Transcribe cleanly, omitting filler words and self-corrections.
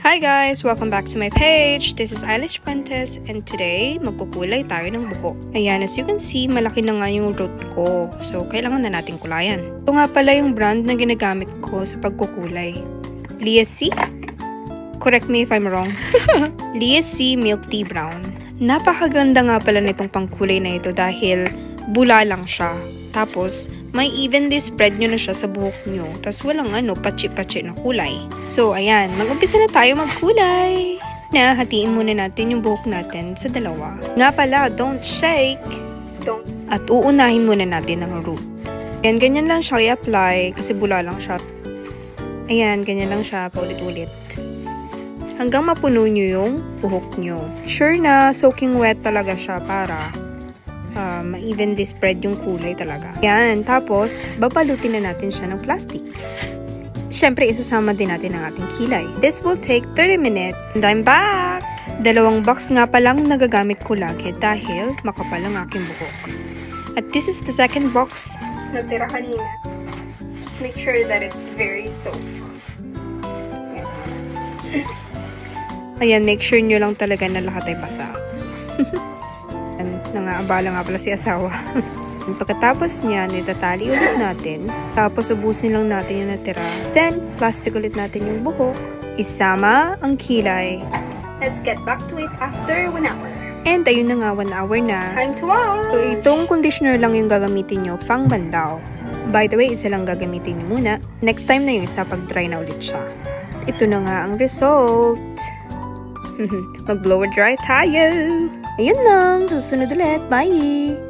Hi guys! Welcome back to my page. This is Eilish Fuentes and today, magkukulay tayo ng buhok. Ayan, as you can see, malaki na nga yung root ko. So, kailangan na natin kulayan. Ito nga pala yung brand na ginagamit ko sa pagkukulay. Liesy? Correct me if I'm wrong. Liesy Milk Tea Brown. Napakaganda nga pala nitong pangkulay na ito dahil bula lang siya. Tapos, may evenly spread nyo na siya sa buhok nyo. Tapos walang patsi-patsi na kulay. So, ayan. Mag-umpisa na tayo magkulay. Hatiin muna natin yung buhok natin sa dalawa. Nga pala, don't shake. At uunahin muna natin ang root. Ayan, ganyan lang siya i-apply kasi bula lang siya. Ayan, ganyan lang siya paulit-ulit. Hanggang mapuno nyo yung buhok nyo. Sure na, soaking wet talaga siya para ma-evenly spread yung kulay talaga. Yan. Tapos, babalutin na natin siya ng plastic. Siyempre, isasama din natin ang ating kilay. This will take 30 minutes. And I'm back! 2 box nga palang nagagamit ko lagi dahil makapal ang aking buhok. At this is the second box na tira kanina. Just make sure that it's very soaked. Ayan, make sure nyo lang talaga na lahat ay basa. Nangaabala nga pala si asawa. Pagkatapos niyan, itatali ulit natin. Tapos ubusin lang natin yung natira. Then, plastic ulit natin yung buhok. Isama ang kilay. Let's get back to it after 1 hour. And ayun na nga, 1 hour na. Time to wash! So, itong conditioner lang yung gagamitin nyo pang banlaw. By the way, isa lang gagamitin nyo muna. Next time na yung isa pag dry na ulit siya. Ito na nga ang result. Mag-blower dry tayo! Ayun lang, susunod ulit. Bye!